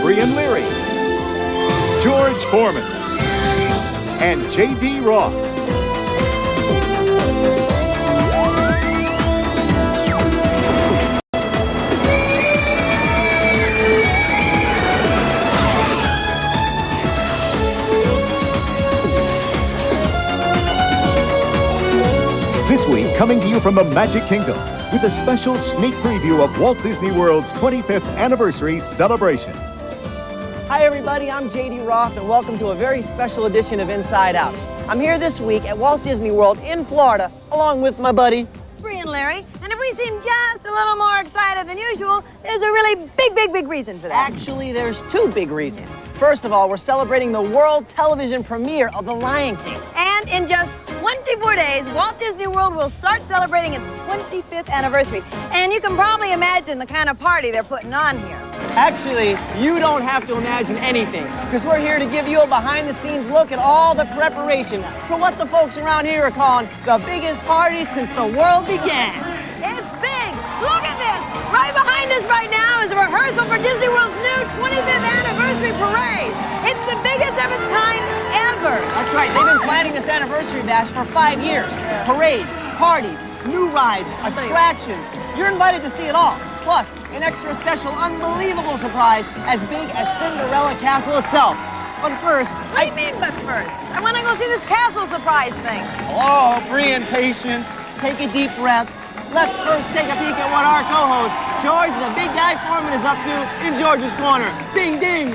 Brian Leary, George Foreman, and J.D. Roth. This week, coming to you from the Magic Kingdom, with a special sneak preview of Walt Disney World's 25th anniversary celebration. Hi everybody, I'm J.D. Roth and welcome to a very special edition of Inside Out. I'm here this week at Walt Disney World in Florida, along with my buddy, Brian Leary, and if we seem just a little more excited than usual, there's a really big reason for that. Actually, there's two big reasons. First of all, we're celebrating the world television premiere of The Lion King. And in just 24 days, Walt Disney World will start celebrating its 25th anniversary. And you can probably imagine the kind of party they're putting on here. Actually, you don't have to imagine anything, because we're here to give you a behind-the-scenes look at all the preparation for what the folks around here are calling the biggest party since the world began. It's big! Look at this! Right behind us right now is a rehearsal for Disney World's new 25th anniversary parade. It's the biggest of its kind ever. That's right. They've been planning this anniversary bash for 5 years. Parades, parties, new rides, attractions. You're invited to see it all. Plus, an extra special, unbelievable surprise as big as Cinderella Castle itself. But first... What do you mean, but first? I want to go see this castle surprise thing. Oh, Brian, patience. Take a deep breath. Let's first take a peek at what our co-host, George the Big Guy Foreman, is up to in George's Corner. Ding, ding.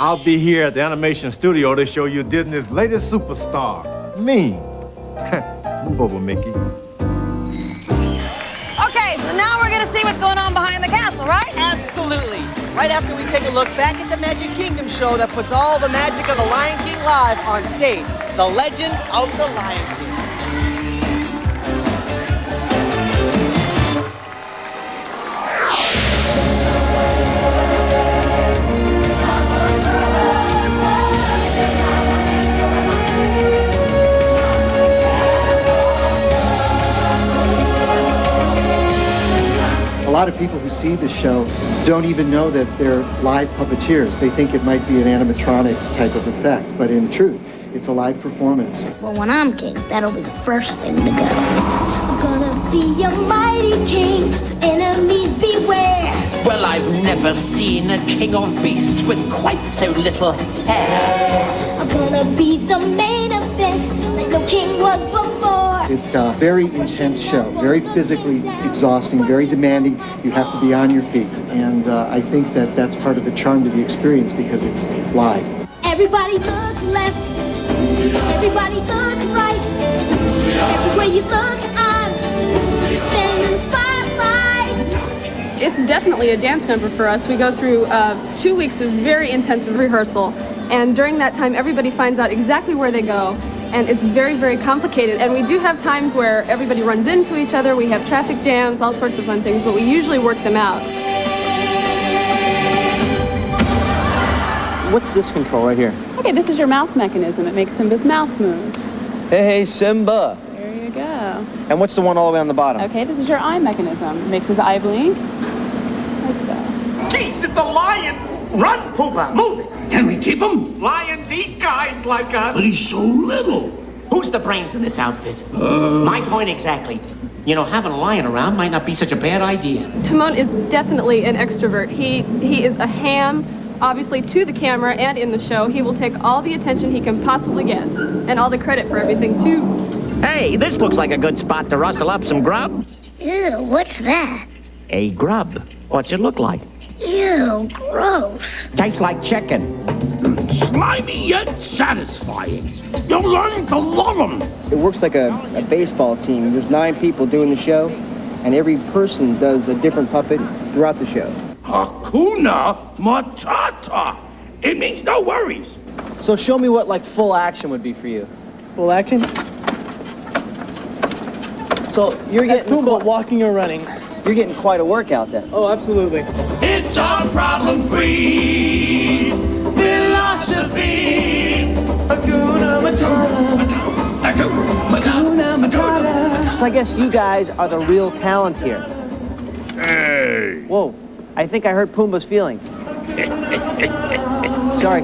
I'll be here at the animation studio to show you Disney's latest superstar, me. Move over, Mickey. Okay, so now we're going to see what's going on behind the castle, right? Absolutely. Right after we take a look back at the Magic Kingdom show that puts all the magic of the Lion King live on stage. The Legend of the Lion King. A lot of people who see the show don't even know that they're live puppeteers. They think it might be an animatronic type of effect, but in truth, it's a live performance. Well, when I'm king, that'll be the first thing to go. I'm gonna be a mighty king, so enemies beware. Well, I've never seen a king of beasts with quite so little hair. I'm gonna be the main event, like no king was before. It's a very intense show, very physically exhausting, very demanding. You have to be on your feet, and I think that that's part of the charm to the experience because it's live. Everybody look left, everybody look right. Everywhere you look, I'm standing in the spotlight. It's definitely a dance number for us. We go through 2 weeks of very intensive rehearsal, and during that time everybody finds out exactly where they go, and it's very complicated. And we do have times where everybody runs into each other, we have traffic jams, all sorts of fun things, but we usually work them out. What's this control right here? Okay, this is your mouth mechanism. It makes Simba's mouth move. Hey, Simba. There you go. And what's the one all the way on the bottom? Okay, this is your eye mechanism. It makes his eye blink, like so. Jeez, it's a lion! Run, Pumbaa, move it! Can we keep him? Lions eat guys like us. But he's so little. Who's the brains in this outfit? My point exactly. You know, having a lion around might not be such a bad idea. Timon is definitely an extrovert. He is a ham, obviously, to the camera and in the show. He will take all the attention he can possibly get, and all the credit for everything, too. Hey, this looks like a good spot to rustle up some grub. Ew, what's that? A grub. What's it look like? Ew, gross. Tastes like chicken. Slimy yet satisfying. You're learning to love him. It works like a baseball team. There's 9 people doing the show, and every person does a different puppet throughout the show. Hakuna Matata. It means no worries. So show me what, like, full action would be for you. Full action? So you're getting walking or running. You're getting quite a workout then. Oh, absolutely. It's our problem-free philosophy. Hakuna Matata. Hakuna Matata. So I guess you guys are the real talent here. Hey. Whoa, I think I hurt Pumbaa's feelings. Sorry.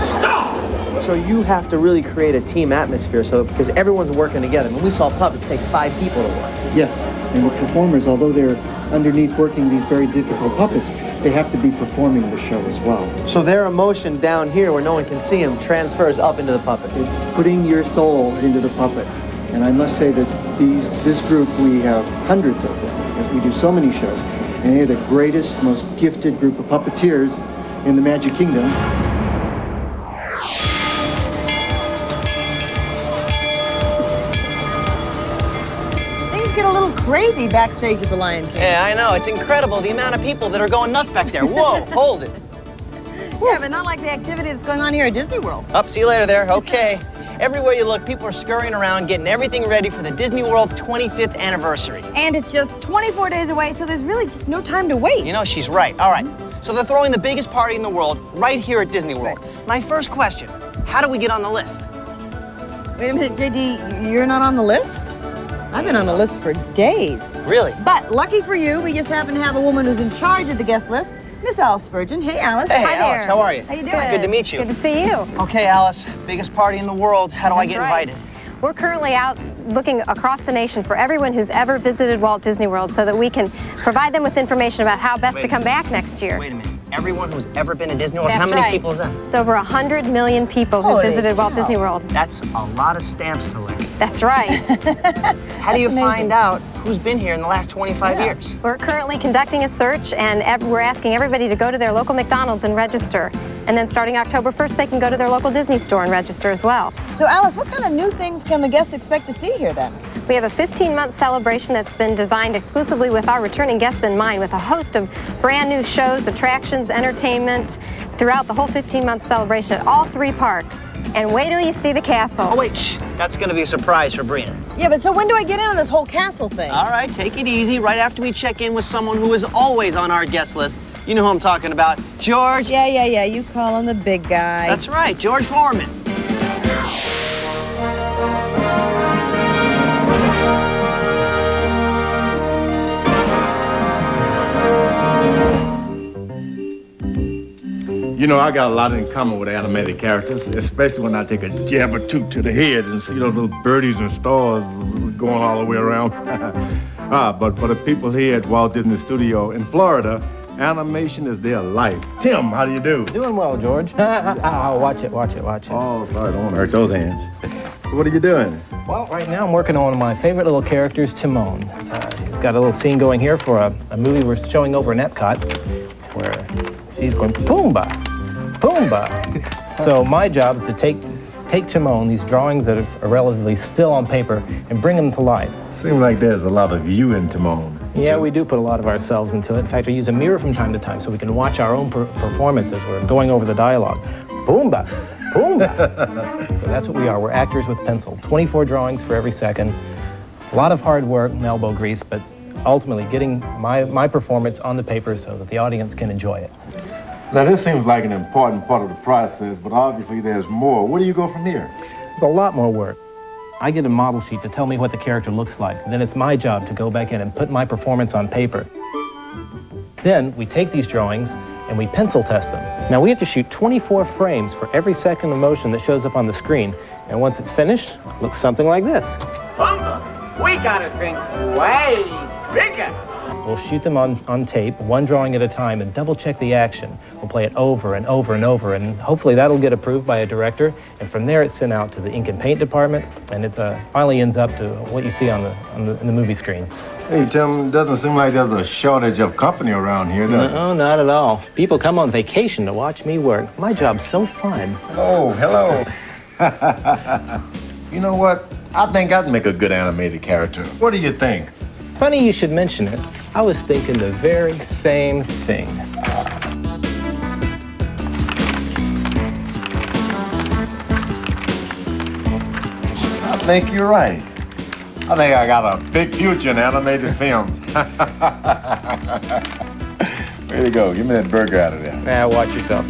Stop! So you have to really create a team atmosphere, because everyone's working together. When we saw puppets take 5 people to work. Yes, and the performers, although they're underneath working these very difficult puppets, they have to be performing the show as well. So their emotion down here, where no one can see them, transfers up into the puppet. It's putting your soul into the puppet. And I must say that this group, we have hundreds of them, because we do so many shows. And they're the greatest, most gifted group of puppeteers in the Magic Kingdom. Things get a little crazy backstage at the Lion King. Yeah, I know. It's incredible the amount of people that are going nuts back there. Whoa, hold it. Yeah, but not like the activity that's going on here at Disney World. Up, see you later there. Okay. Everywhere you look, people are scurrying around, getting everything ready for the Disney World's 25th anniversary. And it's just 24 days away, so there's really just no time to wait. You know, she's right. All right. So they're throwing the biggest party in the world right here at Disney World. Right. My first question, how do we get on the list? Wait a minute, JD, you're not on the list? I've been on the list for days. Really? But lucky for you, we just happen to have a woman who's in charge of the guest list, Miss Alice Spurgeon. Hey, Alice. Hey, Hi Alice, there. how are you? How you doing? Good to meet you. Good to see you. Okay, Alice, biggest party in the world. How do I That's get right. invited? We're currently out looking across the nation for everyone who's ever visited Walt Disney World so that we can provide them with information about how best to come back next year. Wait a minute. Everyone who's ever been to Disney World, That's how many right. people is that? It's over 100 million people who Holy visited Walt cow. Disney World. That's a lot of stamps to lick. That's right. How do you amazing. find out who's been here in the last 25 years? We're currently conducting a search, and we're asking everybody to go to their local McDonald's and register. And then starting October 1st, they can go to their local Disney store and register as well. So, Alice, what kind of new things can the guests expect to see here then? We have a 15-month celebration that's been designed exclusively with our returning guests in mind, with a host of brand new shows, attractions, entertainment throughout the whole 15-month celebration at all 3 parks. And wait till you see the castle. Oh, wait, shh. That's going to be a surprise for Brian. Yeah, but so when do I get in on this whole castle thing? All right, take it easy. Right after we check in with someone who is always on our guest list. You know who I'm talking about. George. Yeah, you call him the big guy. That's right, George Foreman. You know, I got a lot in common with animated characters, especially when I take a jab or two to the head and see those little birdies and stars going all the way around. But for the people here at Walt Disney Studio in Florida, animation is their life. Tim, how do you do? Doing well, George. Watch it. Oh, sorry, don't want to hurt those hands. What are you doing? Well, right now I'm working on one of my favorite little characters, Timon. He's got a little scene going here for a movie we're showing over in Epcot, where he's going, Pumbaa, Pumbaa. So my job is to take Timon, these drawings that are relatively still on paper, and bring them to life. Seems like there's a lot of you in Timon. Yeah, we do put a lot of ourselves into it. In fact, I use a mirror from time to time so we can watch our own performance as we're going over the dialogue. Pumbaa, Pumbaa. So that's what we are. We're actors with pencil. 24 drawings for every second. A lot of hard work and elbow grease, but ultimately getting my performance on the paper so that the audience can enjoy it. Now, this seems like an important part of the process, but obviously there's more. Where do you go from here? There's a lot more work. I get a model sheet to tell me what the character looks like. Then it's my job to go back in and put my performance on paper. Then we take these drawings and we pencil test them. Now we have to shoot 24 frames for every second of motion that shows up on the screen. And once it's finished, it looks something like this. Pumbaa, we gotta think way bigger. We'll shoot them on tape, one drawing at a time, and double check the action. We'll play it over and over and over, and hopefully that'll get approved by a director. And from there, it's sent out to the ink and paint department, and it finally ends up to what you see in the movie screen. Hey, Tim, doesn't seem like there's a shortage of company around here, does it? No, not at all. People come on vacation to watch me work. My job's so fun. Oh, hello. You know what? I think I'd make a good animated character. What do you think? Funny you should mention it. I was thinking the very same thing. I think you're right. I think I got a big future in animated films. Way to go. Give me that burger out of there. Now, watch yourself.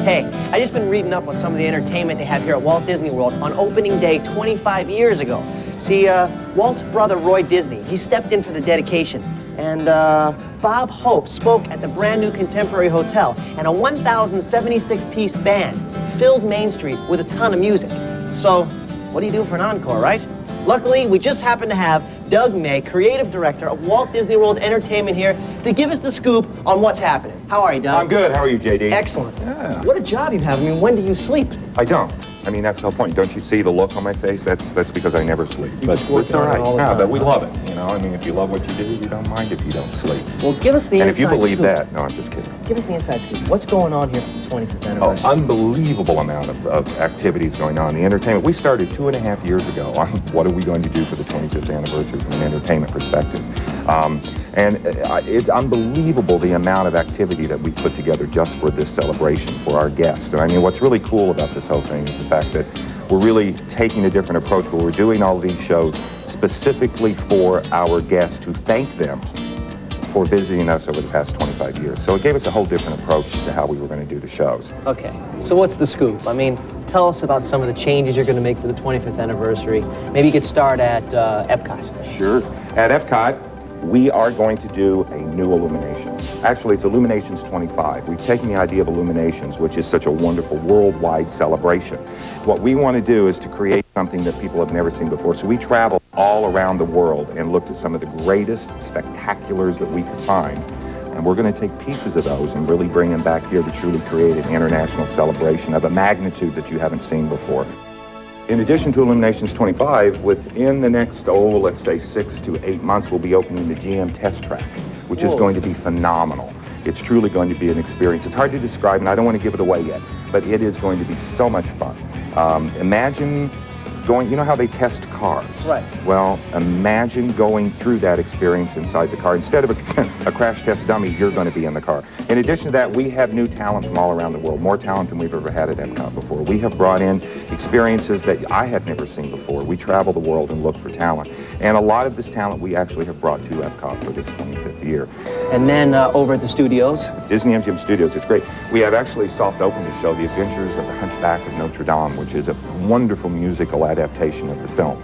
Hey, I just been reading up on some of the entertainment they have here at Walt Disney World on opening day 25 years ago. See, Walt's brother, Roy Disney, he stepped in for the dedication. And Bob Hope spoke at the brand new Contemporary Hotel, and a 1,076-piece band filled Main Street with a ton of music. So, what do you do for an encore, right? Luckily, we just happen to have Doug May, creative director of Walt Disney World Entertainment here, to give us the scoop on what's happening. How are you, Doug? I'm good. How are you, JD? Excellent. Yeah. What a job you have. I mean, when do you sleep? I don't. I mean, that's the whole point. Don't you see the look on my face? That's because I never sleep. But it's all right. Yeah, but we love it. You know, I mean, if you love what you do, you don't mind if you don't sleep. Well, give us the and inside if you believe scoop. that, no, I'm just kidding. Give us the inside scoop. What's going on here for the 25th anniversary? Oh, unbelievable amount of activities going on. The entertainment. We started 2.5 years ago on what are we going to do for the 25th anniversary from an entertainment perspective. And it's unbelievable the amount of activity that we put together just for this celebration for our guests. And I mean, what's really cool about this whole thing is the fact that we're really taking a different approach where we're doing all of these shows specifically for our guests to thank them for visiting us over the past 25 years. So it gave us a whole different approach as to how we were going to do the shows. Okay, so what's the scoop? I mean, tell us about some of the changes you're going to make for the 25th anniversary. Maybe you could start at Epcot. Sure. At Epcot, we are going to do a new Illuminations. Actually, it's Illuminations 25. We've taken the idea of Illuminations, which is such a wonderful worldwide celebration. What we want to do is to create something that people have never seen before. So we traveled all around the world and looked at some of the greatest spectaculars that we could find. And we're going to take pieces of those and really bring them back here to truly create an international celebration of a magnitude that you haven't seen before. In addition to Illuminations 25, within the next, let's say 6 to 8 months, we'll be opening the GM Test Track, which is going to be phenomenal. It's truly going to be an experience. It's hard to describe, and I don't want to give it away yet, but it is going to be so much fun. Imagine going, you know how they test cars? Right. Well, imagine going through that experience inside the car. Instead of a crash test dummy, you're going to be in the car. In addition to that, we have new talent from all around the world, more talent than we've ever had at Epcot before. We have brought in experiences that I had never seen before. We travel the world and look for talent. And a lot of this talent we actually have brought to Epcot for this 25th year. And then over at the studios? Disney MGM Studios, it's great. We have actually soft opened the show, The Adventures of the Hunchback of Notre Dame, which is a wonderful musical adaptation of the film,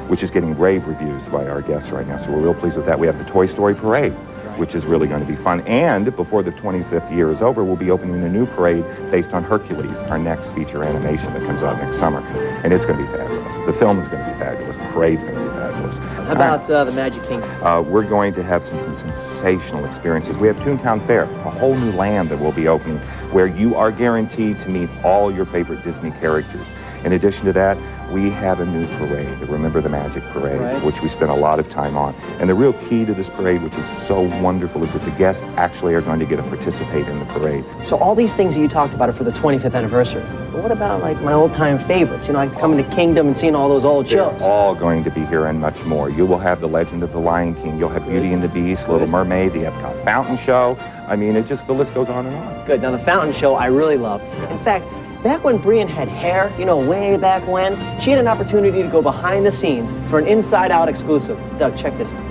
which is getting rave reviews by our guests right now. So we're real pleased with that. We have the Toy Story Parade, which is really going to be fun. And before the 25th year is over, we'll be opening a new parade based on Hercules, our next feature animation that comes out next summer. And it's going to be fabulous. The film is going to be fabulous. The parade's going to be fabulous. How about the Magic Kingdom? We're going to have some sensational experiences. We have Toontown Fair, a whole new land that will be opening where you are guaranteed to meet all your favorite Disney characters. In addition to that, we have a new parade, the Remember the Magic Parade, which we spent a lot of time on. And the real key to this parade, which is so wonderful, is that the guests actually are going to get to participate in the parade. So all these things that you talked about are for the 25th anniversary. But what about, like, my old-time favorites? You know, like coming to Kingdom and seeing all those old shows. They're all going to be here and much more. You will have The Legend of the Lion King. You'll have Beauty and the Beast, Little Mermaid, the Epcot Fountain Show. I mean, the list goes on and on. Good. Now, the Fountain Show I really love. In fact, back when Brian had hair, you know, way back when, she had an opportunity to go behind the scenes for an Inside Out exclusive. Doug, check this out.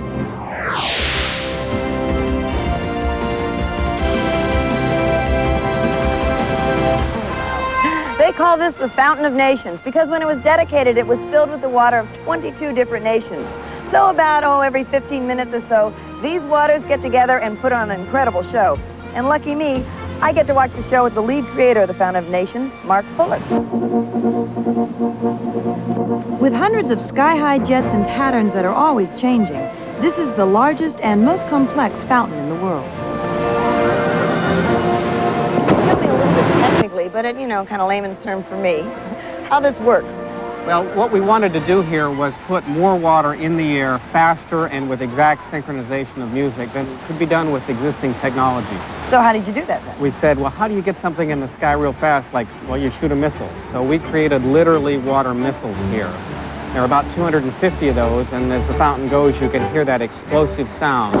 They call this the Fountain of Nations because when it was dedicated, it was filled with the water of 22 different nations. So about, every 15 minutes or so, these waters get together and put on an incredible show. And lucky me, I get to watch the show with the lead creator of the Fountain of Nations, Mark Fuller. With hundreds of sky-high jets and patterns that are always changing, this is the largest and most complex fountain in the world. Tell me a little bit technically, but it, kind of layman's term for me, how this works. Well, what we wanted to do here was put more water in the air faster and with exact synchronization of music than could be done with existing technologies. So how did you do that then? We said, well, how do you get something in the sky real fast? Like, well, you shoot a missile. So we created literally water missiles here. There are about 250 of those, and as the fountain goes, you can hear that explosive sound.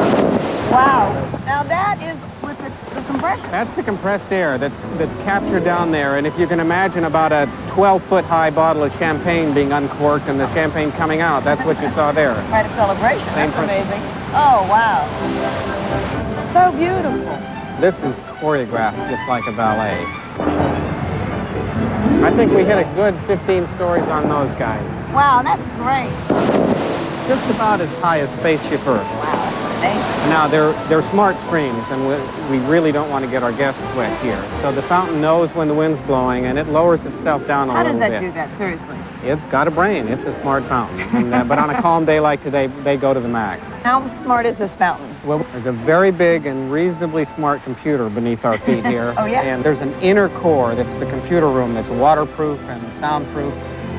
Wow. Now that is with the compression. That's the compressed air that's captured down there. And if you can imagine about a 12-foot-high bottle of champagne being uncorked and the champagne coming out, that's what you saw there. Quite a celebration. That's amazing. Oh, wow. So beautiful. This is choreographed just like a ballet. I think we hit a good 15 stories on those guys. Wow, that's great. Just about as high as Spaceship Earth. Wow, that's amazing. Now, they're smart streams, and we really don't want to get our guests wet here. So the fountain knows when the wind's blowing, and it lowers itself down a little bit. How does that do that, seriously? It's got a brain. It's a smart fountain. And, but on a calm day like today, they go to the max. How smart is this fountain? Well, there's a very big and reasonably smart computer beneath our feet here. Oh, yeah? And there's an inner core that's the computer room that's waterproof and soundproof.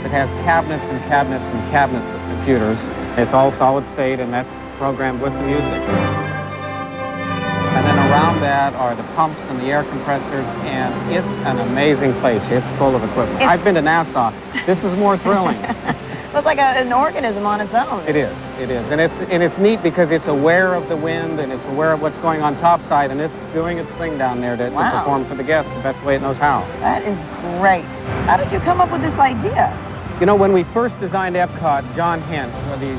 It has cabinets and cabinets and cabinets of computers. It's all solid state, and that's programmed with the music. And then around that are the pumps and the air compressors, and it's an amazing place. It's full of equipment. I've been to Nassau. This is more thrilling. It's like an organism on its own. It is. And it's neat because it's aware of the wind, and it's aware of what's going on topside, and it's doing its thing down there to perform for the guests the best way it knows how. That is great. How did you come up with this idea? You know, when we first designed Epcot, John Hent, the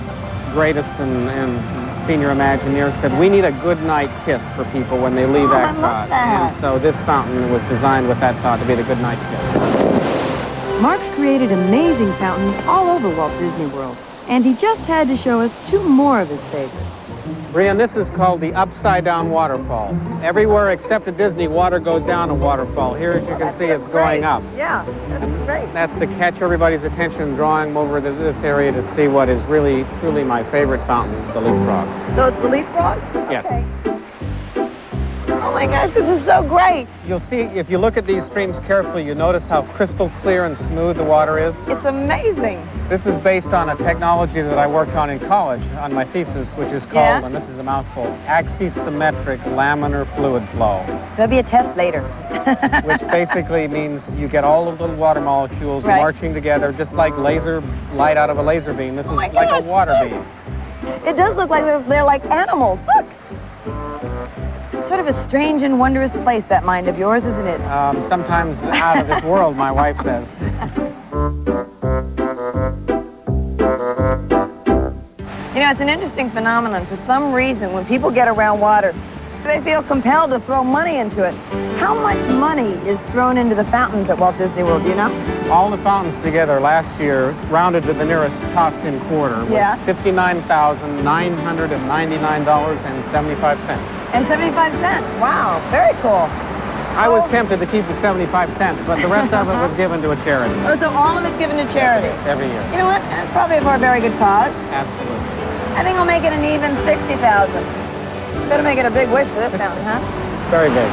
greatest and senior Imagineer, said we need a good night kiss for people when they leave Epcot. I love that. And so this fountain was designed with that thought to be the good night kiss. Mark's created amazing fountains all over Walt Disney World, and he just had to show us 2 more of his favorites. Brian, this is called the upside-down waterfall. Everywhere except at Disney, water goes down a waterfall. Here, as you can see, it's going up. Yeah, that's great. That's to catch everybody's attention, drawing them over to this area to see what is really, truly my favorite fountain, the leapfrog. So it's the leapfrog? Yes. Okay. Oh my gosh, this is so great. You'll see, if you look at these streams carefully, you notice how crystal clear and smooth the water is. It's amazing. This is based on a technology that I worked on in college on my thesis, which is called, and this is a mouthful, axisymmetric laminar fluid flow. There'll be a test later. Which basically means you get all the little water molecules marching together, just like laser light out of a laser beam. This is like a water beam. It does look like they're like animals. Look. Sort of a strange and wondrous place, that mind of yours, isn't it? Sometimes out of this world, my wife says. You know, it's an interesting phenomenon. For some reason, when people get around water, they feel compelled to throw money into it. How much money is thrown into the fountains at Walt Disney World, do you know? All the fountains together last year, rounded to the nearest cost-in quarter, was $59,999.75. And 75 cents. Wow, very cool. I was tempted to keep the 75 cents, but the rest of it was given to a charity. Oh, so all of it's given to charity? Yes, every year. You know what? That's probably for a very good cause. Absolutely. I think I'll make it an even 60,000. Better make it a big wish for this fountain, huh? Very big.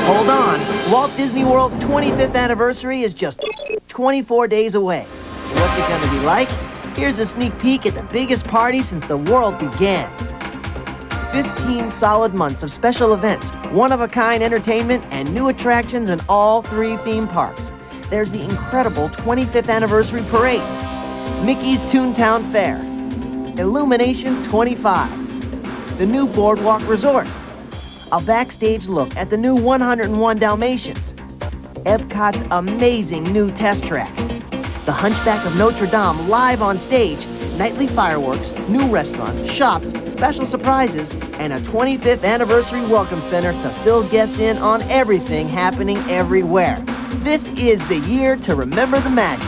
Hold on. Walt Disney World's 25th anniversary is just 24 days away. What's it going to be like? Here's a sneak peek at the biggest party since the world began. 15 solid months of special events, one-of-a-kind entertainment, and new attractions in all 3 theme parks. There's the incredible 25th anniversary parade, Mickey's Toontown Fair, Illuminations 25, the new Boardwalk Resort, a backstage look at the new 101 Dalmatians, Epcot's amazing new test track, the Hunchback of Notre Dame live on stage, nightly fireworks, new restaurants, shops, special surprises, and a 25th anniversary welcome center to fill guests in on everything happening everywhere. This is the year to remember the magic.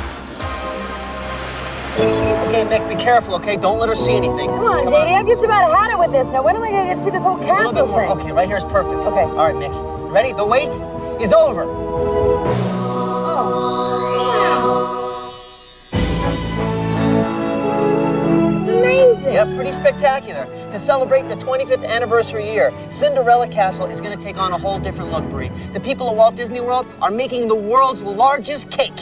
Okay, Mick, be careful, okay? Don't let her see anything. Come on, JD, I've just about had it with this. Now, when am I going to get to see this whole castle thing? Okay, right here is perfect. Okay. All right, Mick. Ready? The wait is over. It's amazing. Yep, pretty spectacular. To celebrate the 25th anniversary year, Cinderella Castle is going to take on a whole different look, Brie. The people of Walt Disney World are making the world's largest cake.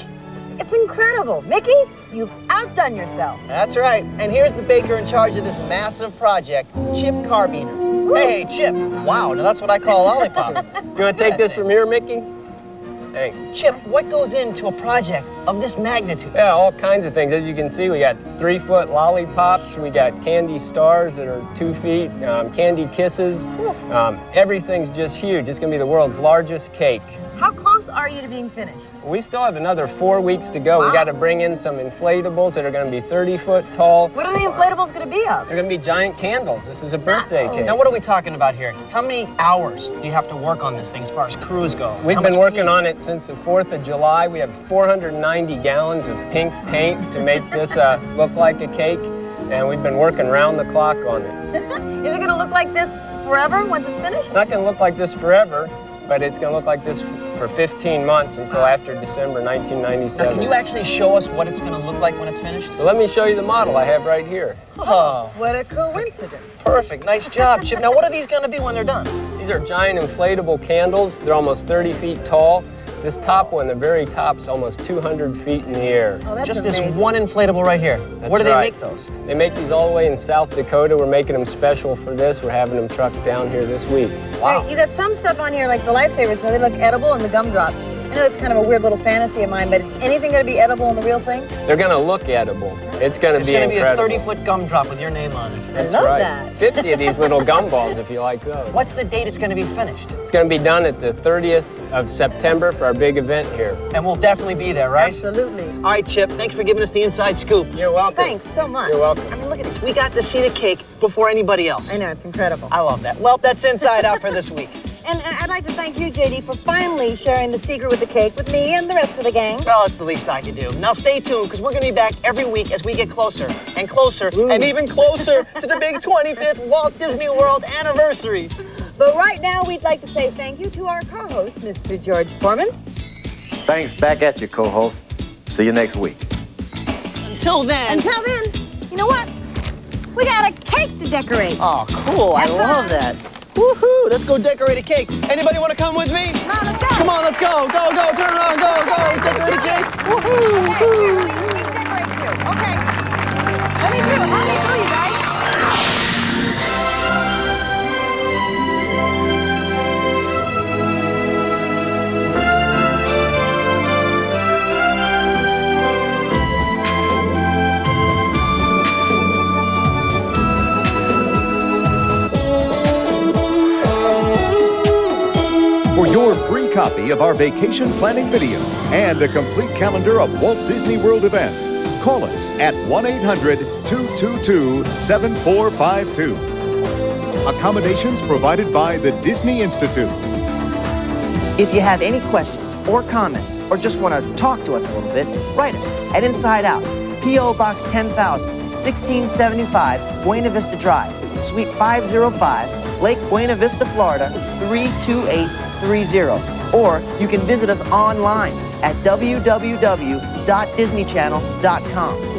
It's incredible. Mickey, you've outdone yourself. That's right. And here's the baker in charge of this massive project, Chip Carbiner. Hey, Chip. Wow, now that's what I call a lollipop. You want to take this from here, Mickey? Thanks. Chip, what goes into a project of this magnitude? Yeah, all kinds of things. As you can see, we got 3-foot lollipops. We got candy stars that are 2 feet, candy kisses. Everything's just huge. It's going to be the world's largest cake. How close are you to being finished? We still have another 4 weeks to go. We got to bring in some inflatables that are going to be 30 foot tall. What are the inflatables going to be of? They're going to be giant candles. This is a birthday cake. Now, what are we talking about here? How many hours do you have to work on this thing as far as crews go? We've been working on it since the 4th of July. We have 490 gallons of pink paint to make this look like a cake, and we've been working round the clock on it. Is it going to look like this forever once it's finished? It's not going to look like this forever, but it's going to look like this for 15 months until after December 1997. Now, can you actually show us what it's going to look like when it's finished? So let me show you the model I have right here. Oh, what a coincidence. Perfect. Nice job, Chip. Now, what are these going to be when they're done? These are giant inflatable candles. They're almost 30 feet tall. This top one, the very top, is almost 200 feet in the air. Oh, that's just amazing. this one inflatable right here. That's Where do they right. make those? They make these all the way in South Dakota. We're making them special for this. We're having them trucked down here this week. Wow. You got some stuff on here like the Lifesavers, they look edible, and the gumdrops. I know it's kind of a weird little fantasy of mine, but is anything going to be edible in the real thing? They're going to look edible. It's going to be incredible. It's going to be a 30-foot gumdrop with your name on it. That's I love right. that. 50 of these little gumballs if you like those. What's the date it's going to be finished? It's going to be done at the 30th of September for our big event here. And we'll definitely be there, right? Absolutely. All right, Chip, thanks for giving us the inside scoop. You're welcome. Thanks so much. You're welcome. I mean, look at this. We got to see the cake before anybody else. I know, it's incredible. I love that. Well, that's Inside Out for this week. And I'd like to thank you, JD, for finally sharing the secret with the cake with me and the rest of the gang. Well, it's the least I can do. Now stay tuned, because we're going to be back every week as we get closer and closer and even closer to the big 25th Walt Disney World anniversary. But right now, we'd like to say thank you to our co-host, Mr. George Foreman. Thanks back at you, co-host. See you next week. Until then, you know what? We got a cake to decorate. Oh, cool. I love that. Woohoo! Let's go decorate a cake. Anybody want to come with me? Come on, let's go. Come on, let's go. Go, go, turn around, go, go. Decorate a cake. Woohoo! Okay, we decorate too. Okay. Let me through, you guys. For your free copy of our vacation planning video and a complete calendar of Walt Disney World events, call us at 1-800-222-7452. Accommodations provided by the Disney Institute. If you have any questions or comments or just want to talk to us a little bit, write us at Inside Out, P.O. Box 10,000, 1675, Buena Vista Drive, Suite 505, Lake Buena Vista, Florida, 32830. Or you can visit us online at www.disneychannel.com.